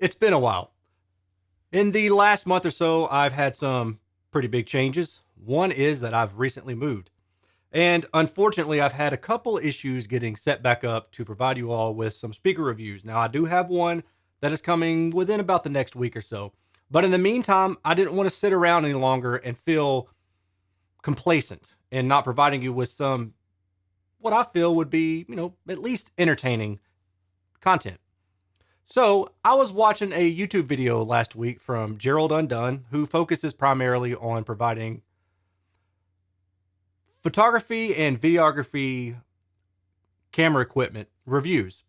It's been a while. In the last month or so, I've had some pretty big changes. One is that I've recently moved. And unfortunately, I've had a couple issues getting set back up to provide you all with some speaker reviews. Now, I do have one that is coming within about the next week or so. But in the meantime, I didn't want to sit around any longer and feel complacent and not providing you with some, what I feel would be, at least entertaining content. So I was watching a YouTube video last week from Gerald Undone, who focuses primarily on providing photography and videography camera equipment reviews.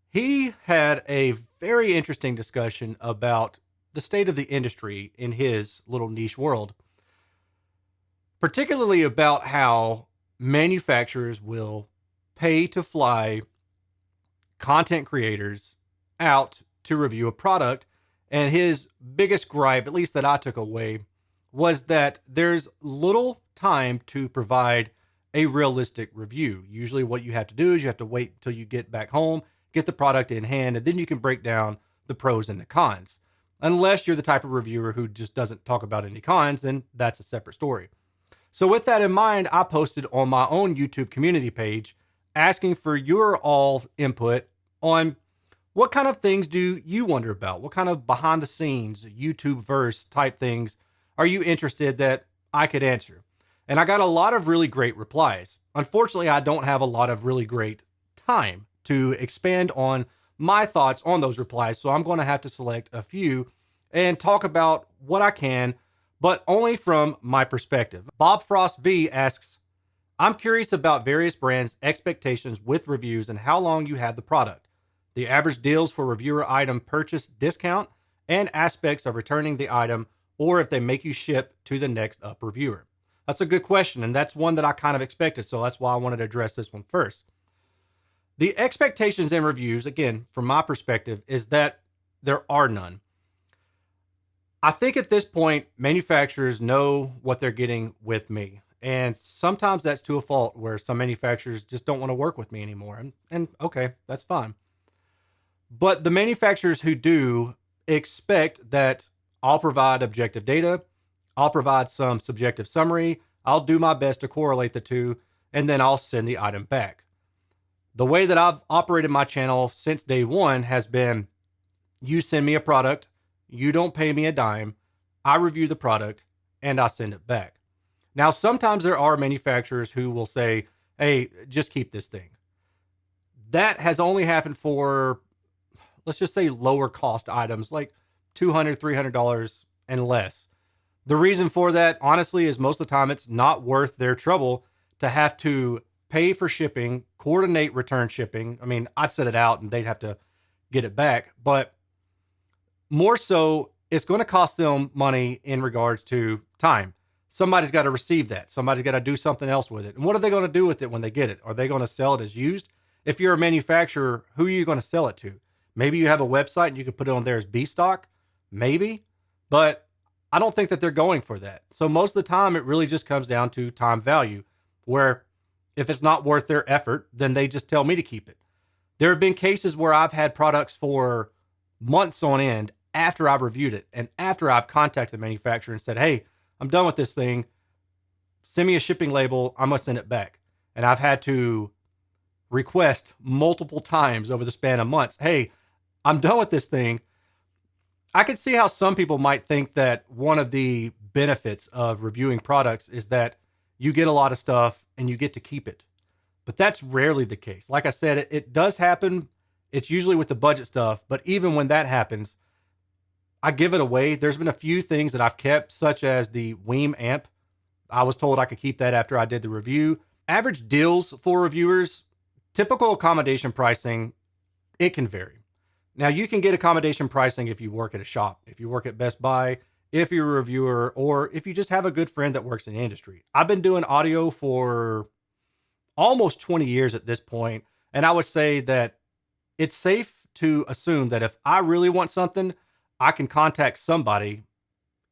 He had a very interesting discussion about the state of the industry in his little niche world, particularly about how manufacturers will pay to fly content creators out to review a product. And his biggest gripe, at least that I took away, was that there's little time to provide a realistic review. Usually what you have to do is you have to wait until you get back home, get the product in hand, and then you can break down the pros and the cons. Unless you're the type of reviewer who just doesn't talk about any cons, then that's a separate story. So with that in mind, I posted on my own YouTube community page asking for your all input on what kind of things do you wonder about? What kind of behind the scenes YouTube verse type things are you interested that I could answer? And I got a lot of really great replies. Unfortunately, I don't have a lot of really great time to expand on my thoughts on those replies. So I'm going to have to select a few and talk about what I can, but only from my perspective. Bob Frost V asks, I'm curious about various brands' expectations with reviews and how long you have the product, the average deals for reviewer item purchase discount, and aspects of returning the item, or if they make you ship to the next up reviewer. That's a good question, and that's one that I kind of expected, so that's why I wanted to address this one first. The expectations in reviews, again, from my perspective, is that there are none. I think at this point, manufacturers know what they're getting with me. And sometimes that's to a fault where some manufacturers just don't want to work with me anymore. And okay, that's fine. But the manufacturers who do expect that I'll provide objective data, I'll provide some subjective summary, I'll do my best to correlate the two, and then I'll send the item back. The way that I've operated my channel since day one has been, you send me a product, you don't pay me a dime, I review the product, and I send it back. Now, sometimes there are manufacturers who will say, hey, just keep this thing. That has only happened for, let's just say, lower cost items like $200, $300 and less. The reason for that, honestly, is most of the time it's not worth their trouble to have to pay for shipping, coordinate return shipping. I mean, I'd set it out and they'd have to get it back. But more so, it's going to cost them money in regards to time. Somebody's got to receive that. Somebody's got to do something else with it. And what are they going to do with it when they get it? Are they going to sell it as used? If you're a manufacturer, who are you going to sell it to? Maybe you have a website and you can put it on there as B stock. Maybe. But I don't think that they're going for that. So most of the time, it really just comes down to time value, where if it's not worth their effort, then they just tell me to keep it. There have been cases where I've had products for months on end after I've reviewed it and after I've contacted the manufacturer and said, hey, I'm done with this thing. Send me a shipping label. I'm going to send it back. And I've had to request multiple times over the span of months, hey, I'm done with this thing. I could see how some people might think that one of the benefits of reviewing products is that you get a lot of stuff and you get to keep it. But that's rarely the case. Like I said, it does happen. It's usually with the budget stuff. But even when that happens, I give it away. There's been a few things that I've kept, such as the Weem amp. I was told I could keep that after I did the review. Average deals for reviewers, typical accommodation pricing, it can vary. Now, you can get accommodation pricing if you work at a shop, if you work at Best Buy, if you're a reviewer, or if you just have a good friend that works in the industry. I've been doing audio for almost 20 years at this point, and I would say that it's safe to assume that if I really want something, I can contact somebody,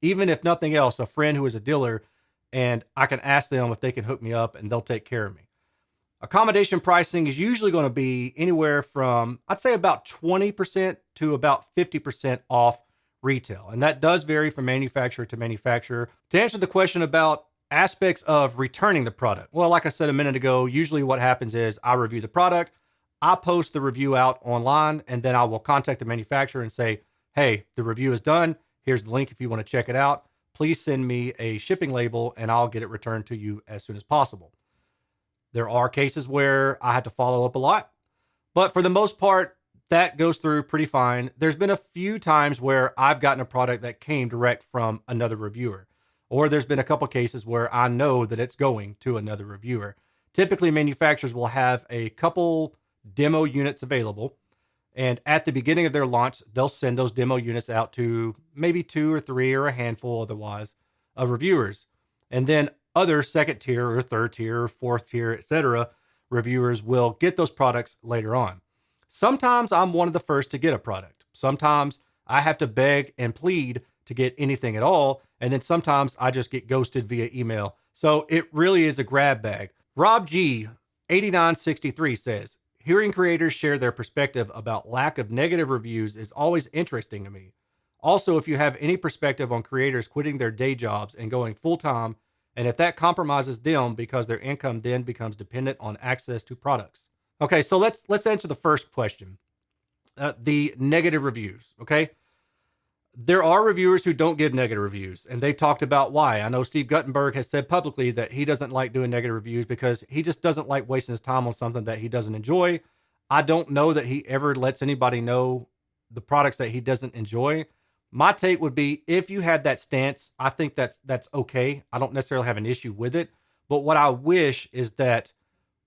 even if nothing else, a friend who is a dealer, and I can ask them if they can hook me up and they'll take care of me. Accommodation pricing is usually going to be anywhere from, I'd say, about 20% to about 50% off retail. And that does vary from manufacturer to manufacturer. To answer the question about aspects of returning the product, well, like I said a minute ago, usually what happens is I review the product, I post the review out online, and then I will contact the manufacturer and say, hey, the review is done. Here's the link if you want to check it out. Please send me a shipping label and I'll get it returned to you as soon as possible. There are cases where I had to follow up a lot, but for the most part, that goes through pretty fine. There's been a few times where I've gotten a product that came direct from another reviewer, or there's been a couple cases where I know that it's going to another reviewer. Typically, manufacturers will have a couple demo units available, and at the beginning of their launch, they'll send those demo units out to maybe 2 or 3 or a handful otherwise of reviewers. And then other second tier or third tier or fourth tier, etc., reviewers will get those products later on. Sometimes I'm one of the first to get a product. Sometimes I have to beg and plead to get anything at all. And then sometimes I just get ghosted via email. So it really is a grab bag. Rob G, 8963 says, hearing creators share their perspective about lack of negative reviews is always interesting to me. Also, if you have any perspective on creators quitting their day jobs and going full-time, and if that compromises them because their income then becomes dependent on access to products. Okay, so let's answer the first question. The negative reviews, okay? There are reviewers who don't give negative reviews, and they've talked about why. I know Steve Guttenberg has said publicly that he doesn't like doing negative reviews because he just doesn't like wasting his time on something that he doesn't enjoy. I don't know that he ever lets anybody know the products that he doesn't enjoy. My take would be, if you had that stance, I think that's okay. I don't necessarily have an issue with it. But what I wish is that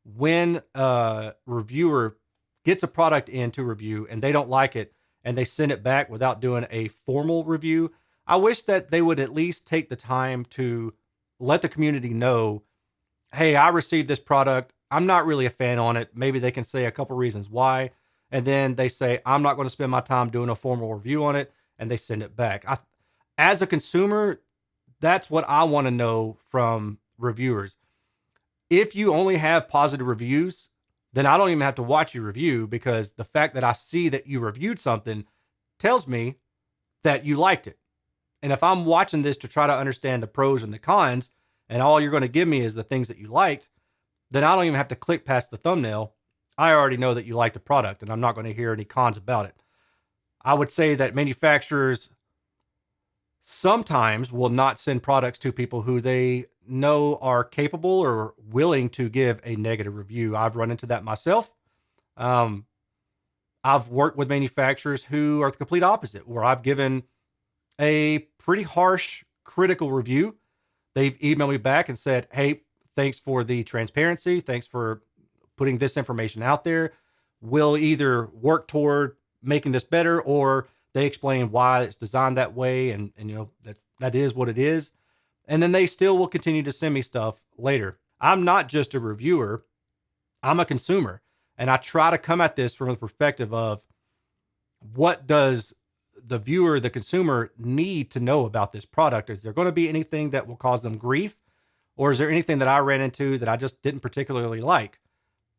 when a reviewer gets a product in to review and they don't like it and they send it back without doing a formal review, I wish that they would at least take the time to let the community know, hey, I received this product. I'm not really a fan on it. Maybe they can say a couple reasons why. And then they say, I'm not going to spend my time doing a formal review on it. And they send it back. As a consumer, that's what I want to know from reviewers. If you only have positive reviews, then I don't even have to watch your review, because the fact that I see that you reviewed something tells me that you liked it. And if I'm watching this to try to understand the pros and the cons, and all you're going to give me is the things that you liked, then I don't even have to click past the thumbnail. I already know that you like the product, and I'm not going to hear any cons about it. I would say that manufacturers sometimes will not send products to people who they know are capable or willing to give a negative review. I've run into that myself. I've worked with manufacturers who are the complete opposite, where I've given a pretty harsh, critical review. They've emailed me back and said, hey, thanks for the transparency. Thanks for putting this information out there. We'll either work toward making this better, or they explain why it's designed that way, and you know that is what it is. And then they still will continue to send me stuff later. I'm not just a reviewer, I'm a consumer, and I try to come at this from the perspective of, what does the viewer, the consumer, need to know about this product? Is there going to be anything that will cause them grief, or is there anything that I ran into that I just didn't particularly like?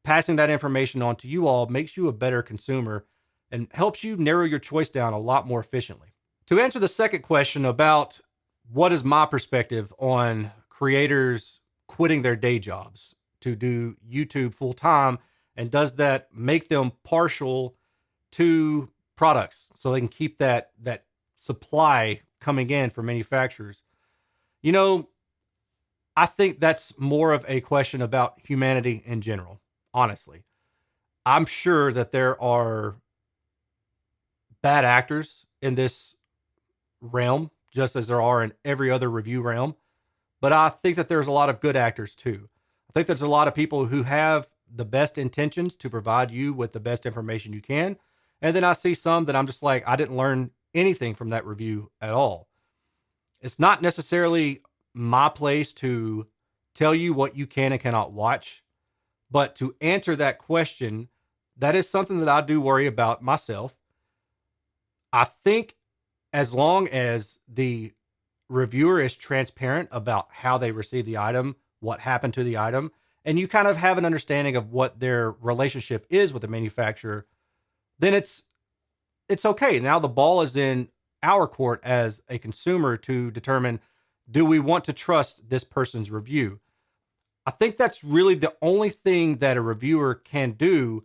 Passing that information on to you all makes you a better consumer and helps you narrow your choice down a lot more efficiently. To answer the second question about what is my perspective on creators quitting their day jobs to do YouTube full time, and does that make them partial to products so they can keep that supply coming in from manufacturers? You know, I think that's more of a question about humanity in general, honestly. I'm sure that there are bad actors in this realm, just as there are in every other review realm. But I think that there's a lot of good actors too. I think there's a lot of people who have the best intentions to provide you with the best information you can. And then I see some that I'm just like, I didn't learn anything from that review at all. It's not necessarily my place to tell you what you can and cannot watch, but to answer that question, that is something that I do worry about myself. I think as long as the reviewer is transparent about how they received the item, what happened to the item, and you kind of have an understanding of what their relationship is with the manufacturer, then it's okay. Now the ball is in our court as a consumer to determine, do we want to trust this person's review? I think that's really the only thing that a reviewer can do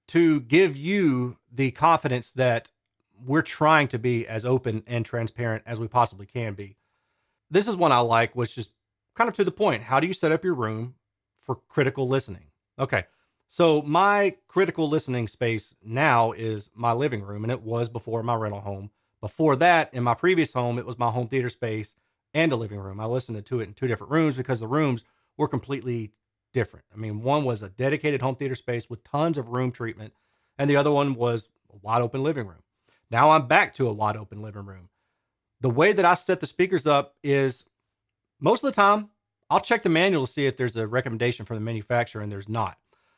to give you the confidence that we're trying to be as open and transparent as we possibly can be. This is one I like, which is kind of to the point. How do you set up your room for critical listening? Okay. So my critical listening space now is my living room, and it was before my rental home. Before that, in my previous home, it was my home theater space and a living room. I listened to it in two different rooms because the rooms were completely different. I mean, one was a dedicated home theater space with tons of room treatment, and the other one was a wide open living room. Now I'm back to a wide open living room. The way that I set the speakers up is most of the time, I'll check the manual to see if there's a recommendation from the manufacturer, and there's not.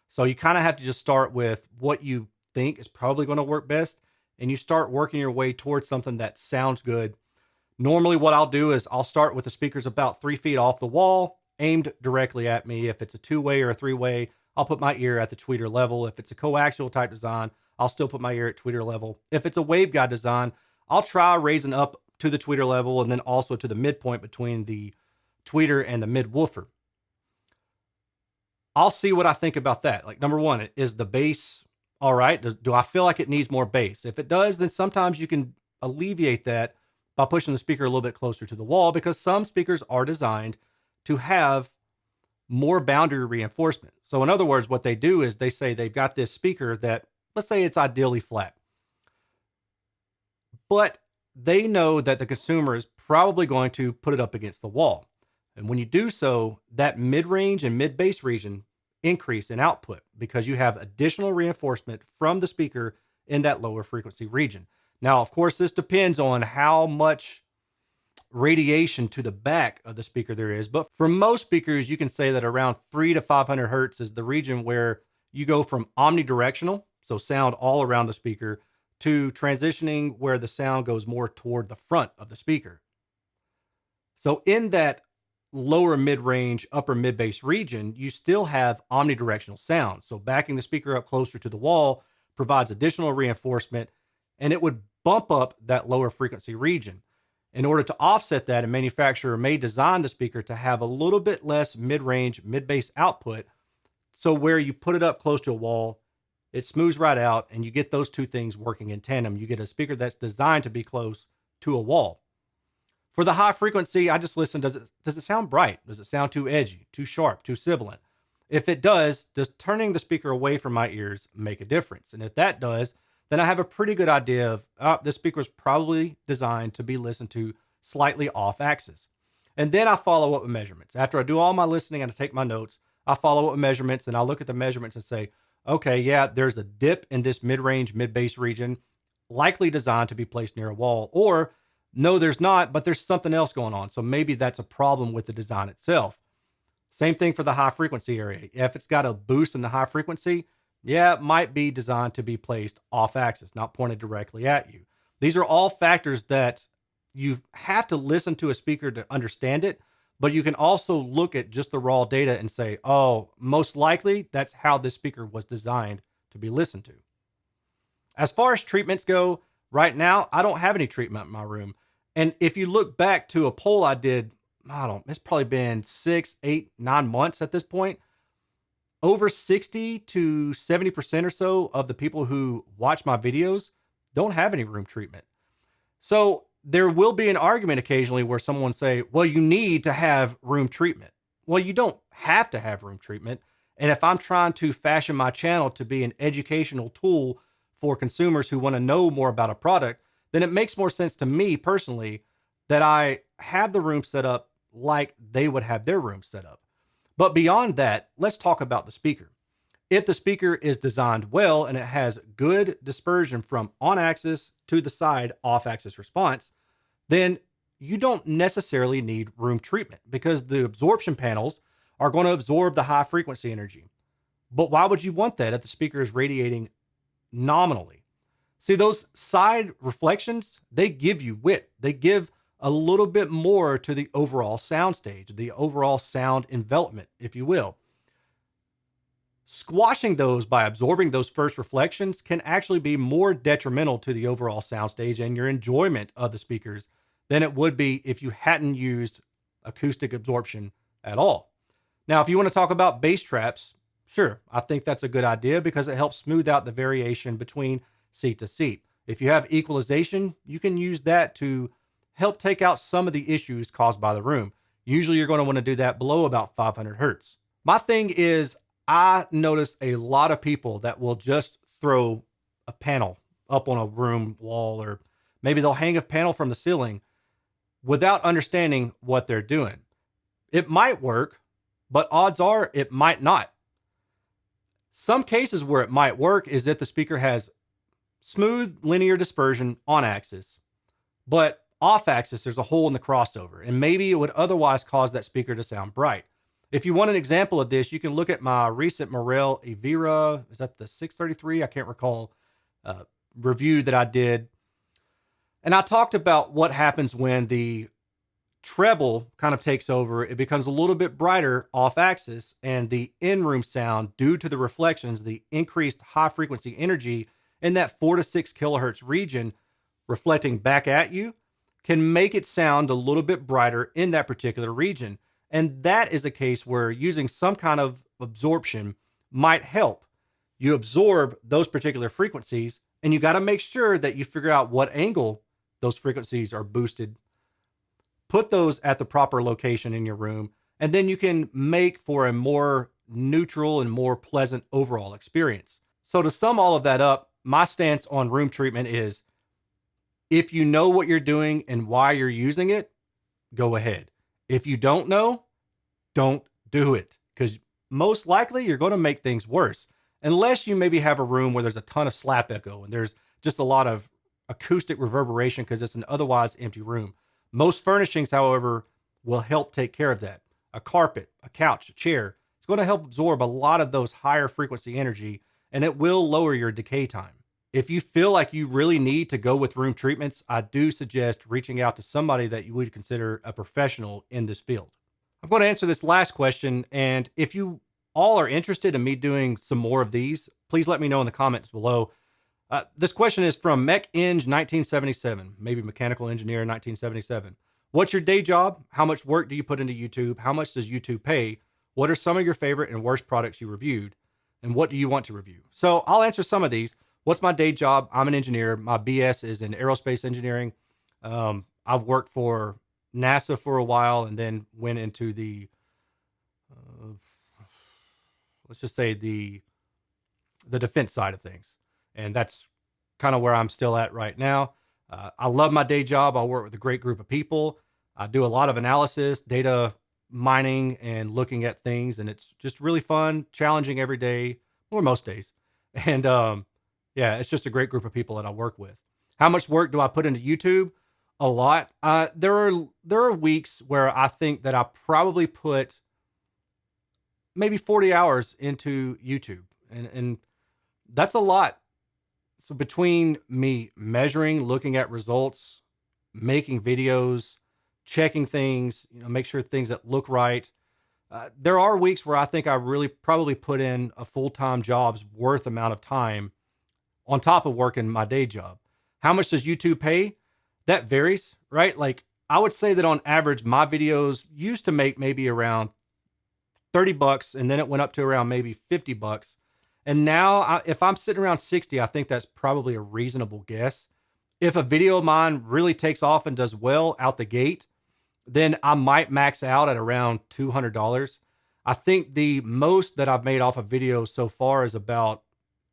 So you kind of have to just start with what you think is probably going to work best, and you start working your way towards something that sounds good. Normally, what I'll do is I'll start with the speakers about 3 feet off the wall, aimed directly at me. If it's a two-way or a three-way, I'll put my ear at the tweeter level. If it's a coaxial type design, I'll still put my ear at tweeter level. If it's a waveguide design, I'll try raising up to the tweeter level and then also to the midpoint between the tweeter and the mid woofer. I'll see what I think about that. Like, number one, is the bass all right? Do I feel like it needs more bass? If it does, then sometimes you can alleviate that by pushing the speaker a little bit closer to the wall, because some speakers are designed to have more boundary reinforcement. So in other words, what they do is they say they've got this speaker that, let's say it's ideally flat, but they know that the consumer is probably going to put it up against the wall. And when you do so, that mid-range and mid-bass region increase in output because you have additional reinforcement from the speaker in that lower frequency region. Now, of course, this depends on how much radiation to the back of the speaker there is. But for most speakers, you can say that around 300 to 500 hertz is the region where you go from omnidirectional, so sound all around the speaker, to transitioning where the sound goes more toward the front of the speaker. So in that lower mid-range, upper mid-bass region, you still have omnidirectional sound. So backing the speaker up closer to the wall provides additional reinforcement, and it would bump up that lower frequency region. In order to offset that, a manufacturer may design the speaker to have a little bit less mid-range, mid-bass output. So where you put it up close to a wall, it smooths right out, and you get those two things working in tandem. You get a speaker that's designed to be close to a wall. For the high frequency, I just listen. Does it sound bright? Does it sound too edgy, too sharp, too sibilant? If it does turning the speaker away from my ears make a difference? And if that does, then I have a pretty good idea of this speaker is probably designed to be listened to slightly off axis. And then I follow up with measurements. After I do all my listening and I take my notes, I follow up with measurements, and I look at the measurements and say, okay, yeah, there's a dip in this mid-range, mid-bass region, likely designed to be placed near a wall. Or no, there's not, but there's something else going on. So maybe that's a problem with the design itself. Same thing for the high frequency area. If it's got a boost in the high frequency, yeah, it might be designed to be placed off axis, not pointed directly at you. These are all factors that you have to listen to a speaker to understand it, but you can also look at just the raw data and say, oh, most likely that's how this speaker was designed to be listened to. As far as treatments go, right now, I don't have any treatment in my room. And if you look back to a poll I did, it's probably been 6, 8, 9 months at this point. Over 60 to 70% or so of the people who watch my videos don't have any room treatment. So there will be an argument occasionally where someone will say, well, you need to have room treatment. Well, you don't have to have room treatment. And if I'm trying to fashion my channel to be an educational tool for consumers who want to know more about a product, then it makes more sense to me personally that I have the room set up like they would have their room set up. But beyond that, let's talk about the speaker. If the speaker is designed well and it has good dispersion from on-axis to the side off-axis response, then you don't necessarily need room treatment because the absorption panels are going to absorb the high frequency energy. But why would you want that if the speaker is radiating nominally? See, those side reflections, they give you width. They give a little bit more to the overall sound stage, the overall sound envelopment, if you will. Squashing those by absorbing those first reflections can actually be more detrimental to the overall soundstage and your enjoyment of the speakers than it would be if you hadn't used acoustic absorption at all. Now, if you want to talk about bass traps, sure, I think that's a good idea because it helps smooth out the variation between seat to seat. If you have equalization, you can use that to help take out some of the issues caused by the room. Usually, you're going to want to do that below about 500 hertz. My thing is, I notice a lot of people that will just throw a panel up on a room wall, or maybe they'll hang a panel from the ceiling without understanding what they're doing. It might work, but odds are it might not. Some cases where it might work is that the speaker has smooth linear dispersion on axis, but off axis there's a hole in the crossover, and maybe it would otherwise cause that speaker to sound bright. If you want an example of this, you can look at my recent Morel Evira, is that the 633? I can't recall, review that I did. And I talked about what happens when the treble kind of takes over. It becomes a little bit brighter off axis, and the in-room sound, due to the reflections, the increased high frequency energy in that 4 to 6 kilohertz region reflecting back at you, can make it sound a little bit brighter in that particular region. And that is a case where using some kind of absorption might help. You absorb those particular frequencies, and you got to make sure that you figure out what angle those frequencies are boosted. Put those at the proper location in your room, and then you can make for a more neutral and more pleasant overall experience. So to sum all of that up, my stance on room treatment is, if you know what you're doing and why you're using it, go ahead. If you don't know, don't do it, because most likely you're going to make things worse, unless you maybe have a room where there's a ton of slap echo and there's just a lot of acoustic reverberation because it's an otherwise empty room. Most furnishings, however, will help take care of that. A carpet, a couch, a chair, it's going to help absorb a lot of those higher frequency energy, and it will lower your decay time. If you feel like you really need to go with room treatments, I do suggest reaching out to somebody that you would consider a professional in this field. I'm going to answer this last question, and if you all are interested in me doing some more of these, please let me know in the comments below. This question is from MechEng1977, maybe mechanical engineer 1977. What's your day job? How much work do you put into YouTube? How much does YouTube pay? What are some of your favorite and worst products you reviewed? And what do you want to review? So I'll answer some of these. What's my day job? I'm an engineer. My BS is in aerospace engineering. I've worked for NASA for a while and then went into the, let's just say the defense side of things. And that's kind of where I'm still at right now. I love my day job. I work with a great group of people. I do a lot of analysis, data mining, and looking at things. And it's just really fun, challenging every day, or most days. And yeah, it's just a great group of people that I work with. How much work do I put into YouTube? A lot. There are weeks where I think that I probably put maybe 40 hours into YouTube. And that's a lot. So between me measuring, looking at results, making videos, checking things, make sure things that look right. There are weeks where I think I really probably put in a full-time job's worth amount of time on top of working my day job. How much does YouTube pay? That varies, right? Like I would say that on average, my videos used to make maybe around $30, and then it went up to around maybe $50. And now if I'm sitting around 60, I think that's probably a reasonable guess. If a video of mine really takes off and does well out the gate, then I might max out at around $200. I think the most that I've made off of videos so far is about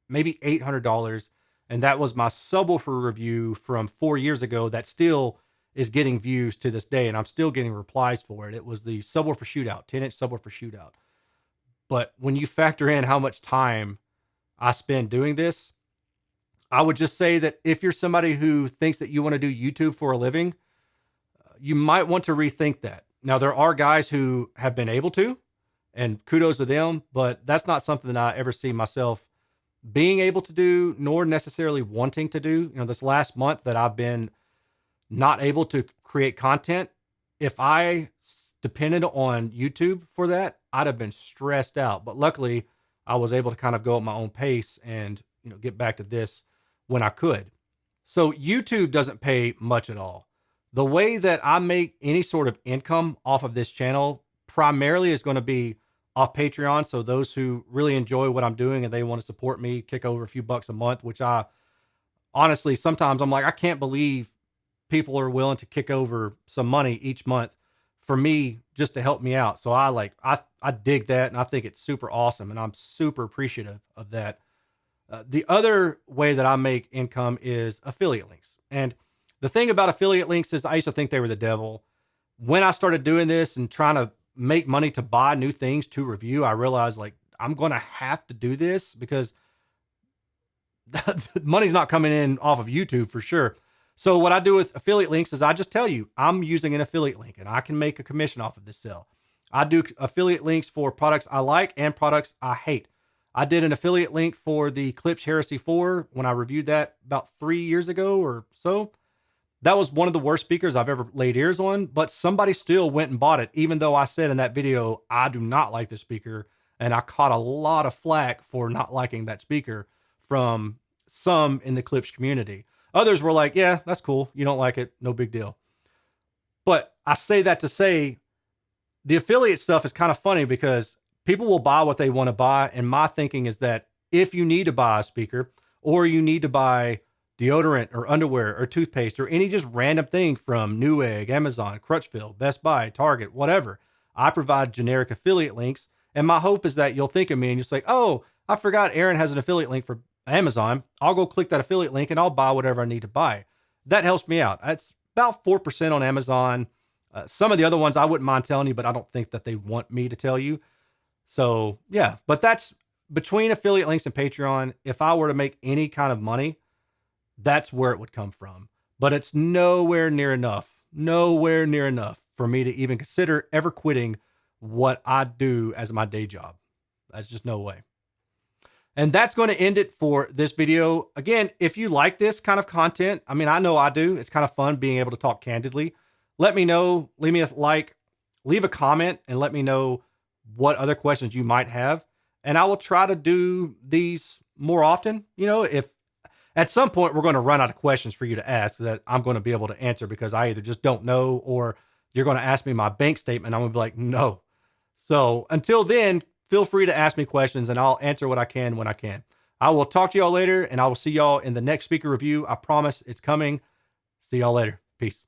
maybe $800. And that was my subwoofer review from 4 years ago that still is getting views to this day. And I'm still getting replies for it. It was the subwoofer shootout, 10-inch subwoofer shootout. But when you factor in how much time I spend doing this, I would just say that if you're somebody who thinks that you want to do YouTube for a living, you might want to rethink that. Now, there are guys who have been able to, and kudos to them, but that's not something that I ever see myself being able to do, nor necessarily wanting to do. This last month that I've been not able to create content, if I depended on YouTube for that, I'd have been stressed out. But luckily, I was able to kind of go at my own pace and, get back to this when I could. So YouTube doesn't pay much at all. The way that I make any sort of income off of this channel primarily is going to be off Patreon. So those who really enjoy what I'm doing and they want to support me, kick over a few bucks a month, which I honestly, sometimes I'm like, I can't believe people are willing to kick over some money each month for me just to help me out. So I dig that, and I think it's super awesome, and I'm super appreciative of that. The other way that I make income is affiliate links. And the thing about affiliate links is I used to think they were the devil. When I started doing this and trying to make money to buy new things to review, I realized like I'm going to have to do this because money's not coming in off of YouTube for sure. So what I do with affiliate links is I just tell you I'm using an affiliate link and I can make a commission off of this sale. I do affiliate links for products I like and products I hate. I did an affiliate link for the Klipsch Heresy 4 when I reviewed that about 3 years ago or so. That was one of the worst speakers I've ever laid ears on, but somebody still went and bought it, even though I said in that video, I do not like the speaker. And I caught a lot of flack for not liking that speaker from some in the Klipsch community. Others were like, yeah, that's cool. You don't like it. No big deal. But I say that to say the affiliate stuff is kind of funny because people will buy what they want to buy. And my thinking is that if you need to buy a speaker or you need to buy deodorant or underwear or toothpaste or any just random thing from Newegg, Amazon, Crutchfield, Best Buy, Target, whatever, I provide generic affiliate links. And my hope is that you'll think of me and you'll say, oh, I forgot Erin has an affiliate link for Amazon. I'll go click that affiliate link and I'll buy whatever I need to buy. That helps me out. That's about 4% on Amazon. Some of the other ones I wouldn't mind telling you, but I don't think that they want me to tell you. So yeah, but that's between affiliate links and Patreon. If I were to make any kind of money, that's where it would come from. But it's nowhere near enough for me to even consider ever quitting what I do as my day job. That's just no way. And that's going to end it for this video. Again, if you like this kind of content, I mean, I know I do. It's kind of fun being able to talk candidly. Let me know, leave me a like, leave a comment, and let me know what other questions you might have. And I will try to do these more often. If at some point we're going to run out of questions for you to ask that I'm going to be able to answer because I either just don't know or you're going to ask me my bank statement. I'm going to be like, no. So until then, feel free to ask me questions and I'll answer what I can when I can. I will talk to y'all later and I will see y'all in the next speaker review. I promise it's coming. See y'all later. Peace.